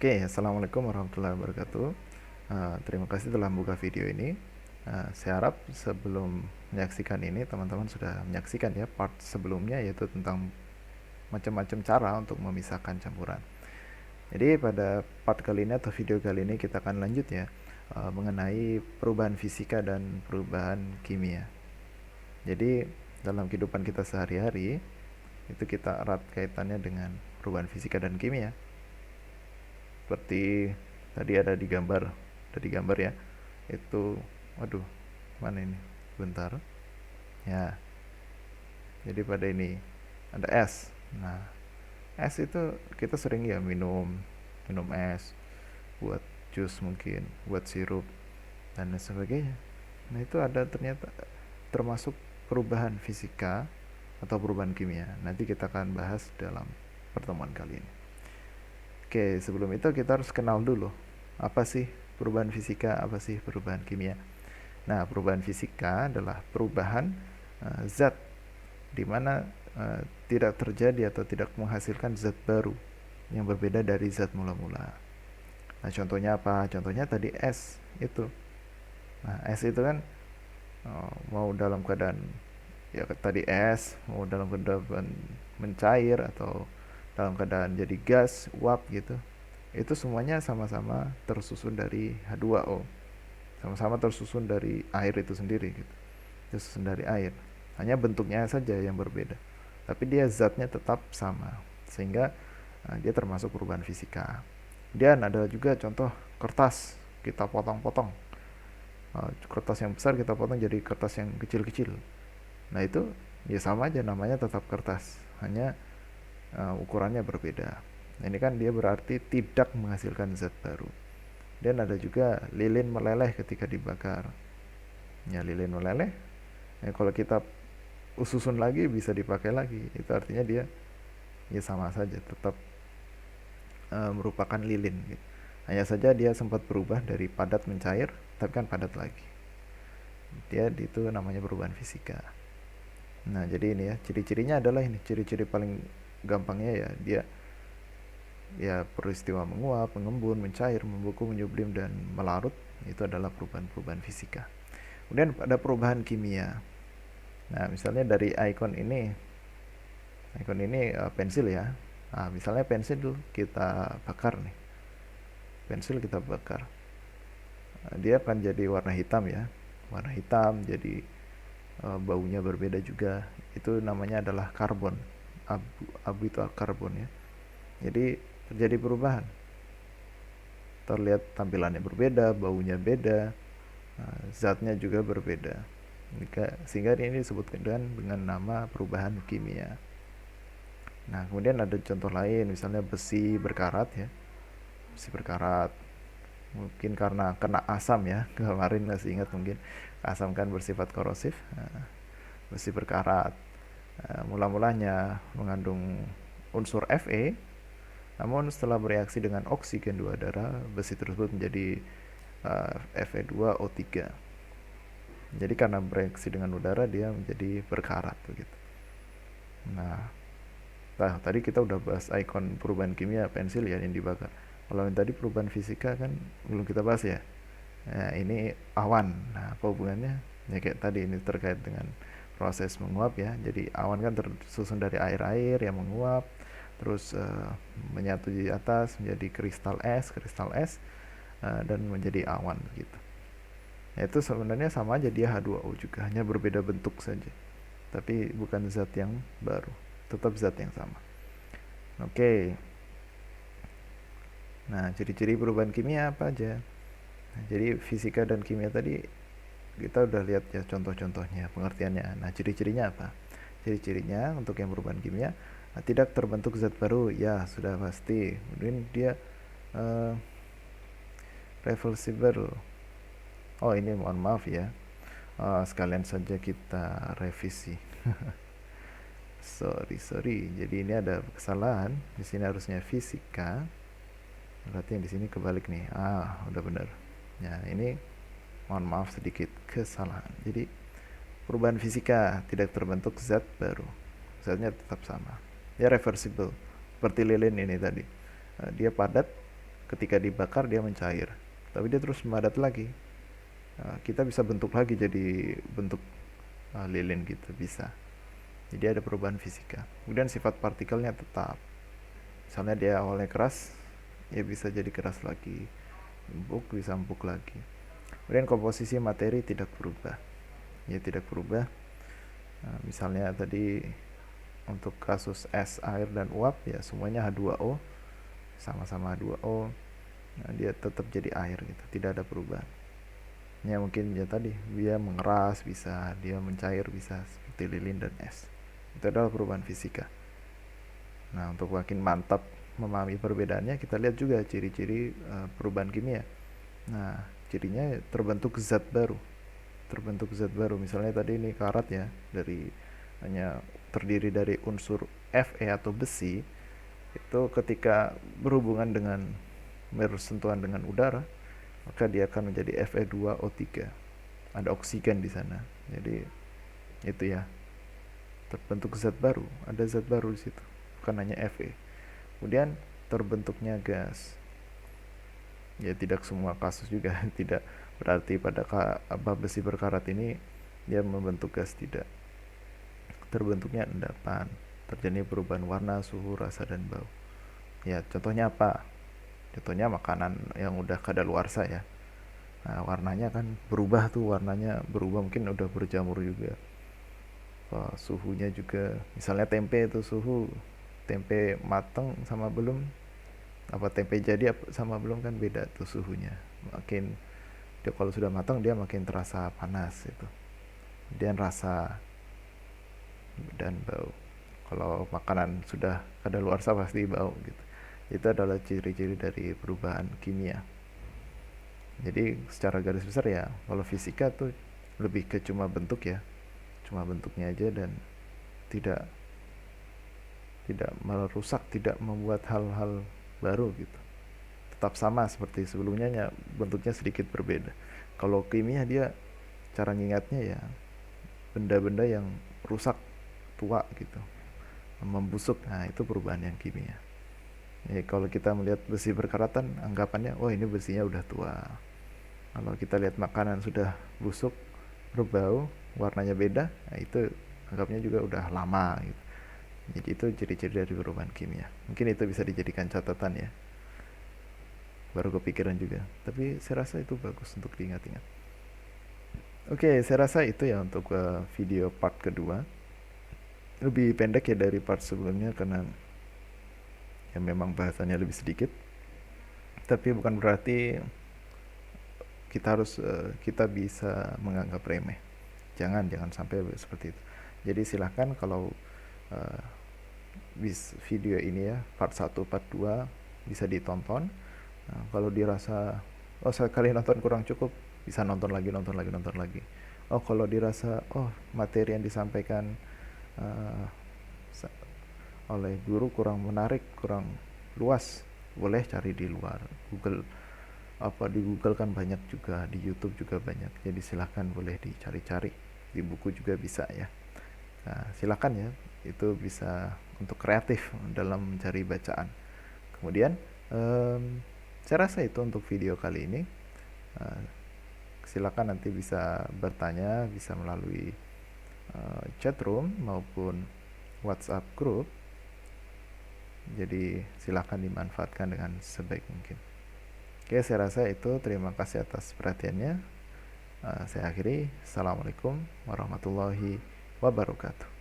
Oke, assalamualaikum warahmatullahi wabarakatuh. Terima kasih telah membuka video ini. Saya harap sebelum menyaksikan ini teman-teman sudah menyaksikan ya part sebelumnya, yaitu tentang macam-macam cara untuk memisahkan campuran. Jadi pada part kali ini atau video kali ini kita akan lanjut ya, mengenai perubahan fisika dan perubahan kimia. Jadi dalam kehidupan kita sehari-hari itu kita erat kaitannya dengan perubahan fisika dan kimia. Seperti tadi ada di gambar ya, itu waduh, mana ini, bentar ya. Jadi pada ini ada es. Nah, es itu kita sering ya minum minum es buat jus, mungkin buat sirup dan lain sebagainya. Nah, itu ada ternyata termasuk perubahan fisika atau perubahan kimia. Nanti kita akan bahas dalam pertemuan kali ini. Oke, sebelum itu kita harus kenal dulu apa sih perubahan fisika, apa sih perubahan kimia. Nah, perubahan fisika adalah perubahan zat di mana tidak terjadi atau tidak menghasilkan zat baru yang berbeda dari zat mula-mula. Nah, contohnya apa? Contohnya tadi es itu. Nah, es itu kan mau dalam keadaan ya tadi es, mau dalam keadaan mencair atau dalam keadaan jadi gas, uap gitu. Itu semuanya sama-sama tersusun dari H2O. Sama-sama tersusun dari air itu sendiri gitu. Tersusun dari air. Hanya bentuknya saja yang berbeda. Tapi dia zatnya tetap sama. Sehingga dia termasuk perubahan fisika. Dan ada juga contoh kertas, kita potong-potong. Kertas yang besar kita potong jadi kertas yang kecil-kecil. Nah, itu ya sama aja, namanya tetap kertas, hanya ukurannya berbeda. Nah, ini kan dia berarti tidak menghasilkan zat baru. Dan ada juga lilin meleleh ketika dibakar. Ya, lilin meleleh, ya, kalau kita susun lagi bisa dipakai lagi. Itu artinya dia ya sama saja, tetap merupakan lilin gitu. Hanya saja dia sempat berubah dari padat mencair, tapi kan padat lagi. Dia itu namanya perubahan fisika. Nah, jadi ini ya, ciri-cirinya adalah ini, ciri-ciri paling gampangnya ya, dia ya peristiwa menguap, mengembun, mencair, membeku, menyublim, dan melarut. Itu adalah perubahan-perubahan fisika. Kemudian ada perubahan kimia. Nah, misalnya dari ikon ini pensil ya. Nah, misalnya pensil kita bakar nih, pensil kita bakar, dia akan jadi warna hitam ya, warna hitam, jadi baunya berbeda juga. Itu namanya adalah karbon, abu itu karbon ya. Jadi terjadi perubahan, terlihat tampilannya berbeda, baunya beda, zatnya juga berbeda. Sehingga ini disebut dengan nama perubahan kimia. Nah, kemudian ada contoh lain, misalnya besi berkarat ya. Besi berkarat, mungkin karena kena asam ya, kemarin masih ingat mungkin, asam kan bersifat korosif. Besi berkarat, mula-mulanya mengandung unsur Fe, namun setelah bereaksi dengan oksigen 2 darah, besi tersebut menjadi Fe2O3. Jadi karena bereaksi dengan udara dia menjadi berkarat begitu. Nah, tadi kita udah bahas ikon perubahan kimia pensil ya yang dibakar. Kalau yang tadi perubahan fisika kan belum kita bahas ya. Nah, ini awan. Nah, apa hubungannya? Ya kayak tadi, ini terkait dengan proses menguap ya. Jadi awan kan tersusun dari air-air yang menguap, terus menyatu di atas menjadi kristal es, dan menjadi awan gitu. Ya, itu sebenarnya sama aja, dia H2O juga, hanya berbeda bentuk saja. Tapi bukan zat yang baru, tetap zat yang sama. Oke. Nah, ciri-ciri perubahan kimia apa aja? Nah, jadi fisika dan kimia tadi kita udah lihat ya contoh-contohnya, pengertiannya. Nah, ciri-cirinya apa? Ciri-cirinya untuk yang perubahan kimia, tidak terbentuk zat baru, ya sudah pasti. Kemudian dia reversible. Oh, ini mohon maaf ya, sekalian saja kita revisi. sorry, jadi ini ada kesalahan di sini, harusnya fisika, berarti yang di sini kebalik nih. Udah benar ya. Ini mohon maaf, sedikit kesalahan. Jadi perubahan fisika, tidak terbentuk zat baru, zatnya tetap sama, dia reversible, seperti lilin ini tadi. Dia padat, ketika dibakar dia mencair, tapi dia terus memadat lagi. Kita bisa bentuk lagi jadi bentuk lilin gitu, bisa. Jadi ada perubahan fisika. Kemudian sifat partikelnya tetap, misalnya dia awalnya keras, ya bisa jadi keras lagi, empuk bisa empuk lagi. Kemudian komposisi materi tidak berubah, ya tidak berubah. Misalnya tadi untuk kasus es, air, dan uap, ya semuanya H2O, sama-sama H2O, nah, dia tetap jadi air gitu, tidak ada perubahan. Ya mungkin ya tadi dia mengeras bisa, dia mencair bisa, seperti lilin dan es. Itu adalah perubahan fisika. Nah, untuk makin mantap memahami perbedaannya, kita lihat juga ciri-ciri perubahan kimia. Nah, cirinya terbentuk zat baru. Terbentuk zat baru. Misalnya tadi ini karat ya, dari hanya terdiri dari unsur Fe atau besi. Itu ketika berhubungan dengan bersentuhan dengan udara, maka dia akan menjadi Fe2O3. Ada oksigen di sana. Jadi itu ya, terbentuk zat baru, ada zat baru di situ, bukan hanya Fe. Kemudian terbentuknya gas. Ya tidak semua kasus juga tidak berarti pada besi berkarat ini dia membentuk gas, tidak. Terbentuknya endapan, terjadi perubahan warna, suhu, rasa, dan bau. Ya contohnya apa? Contohnya makanan yang udah kadaluarsa ya. Nah, warnanya kan berubah tuh, warnanya berubah, mungkin udah berjamur juga. Suhunya juga, misalnya tempe itu suhu tempe mateng sama belum, apa tempe jadi sama belum kan beda tuh suhunya. Makin dia kalau sudah matang dia makin terasa panas itu. Kemudian rasa dan bau. Kalau makanan sudah kadaluarsa pasti bau gitu. Itu adalah ciri-ciri dari perubahan kimia. Jadi secara garis besar ya, kalau fisika tuh lebih ke cuma bentuk ya, cuma bentuknya aja, dan tidak merusak, tidak membuat hal-hal baru gitu. Tetap sama seperti sebelumnya, ya bentuknya sedikit berbeda. Kalau kimia dia cara ngingatnya ya benda-benda yang rusak, tua gitu, membusuk. Nah itu perubahan yang kimia. Ya, kalau kita melihat besi berkaratan, anggapannya oh ini besinya udah tua. Kalau kita lihat makanan sudah busuk, berbau, warnanya beda, nah itu anggapnya juga udah lama gitu. Jadi itu ciri-ciri dari perubahan kimia. Mungkin itu bisa dijadikan catatan ya. Baru kepikiran juga. Tapi saya rasa itu bagus untuk diingat-ingat. Oke, saya rasa itu ya untuk video part kedua. Lebih pendek ya dari part sebelumnya karena ya memang bahasanya lebih sedikit. Tapi bukan berarti kita bisa menganggap remeh. Jangan sampai seperti itu. Jadi silahkan kalau video ini ya, part 1, part 2 bisa ditonton. Nah, kalau dirasa sekali nonton kurang cukup, bisa nonton lagi. Kalau dirasa materi yang disampaikan oleh guru kurang menarik, kurang luas, boleh cari di luar Google. Di Google kan banyak juga, di YouTube juga banyak, jadi silahkan boleh dicari-cari, di buku juga bisa ya. Nah, silahkan ya, itu bisa untuk kreatif dalam mencari bacaan. Kemudian saya rasa itu untuk video kali ini. Silakan nanti bisa bertanya, bisa melalui chat room maupun WhatsApp group. Jadi silakan dimanfaatkan dengan sebaik mungkin. Oke, saya rasa itu. Terima kasih atas perhatiannya. Saya akhiri. Assalamualaikum warahmatullahi wabarakatuh.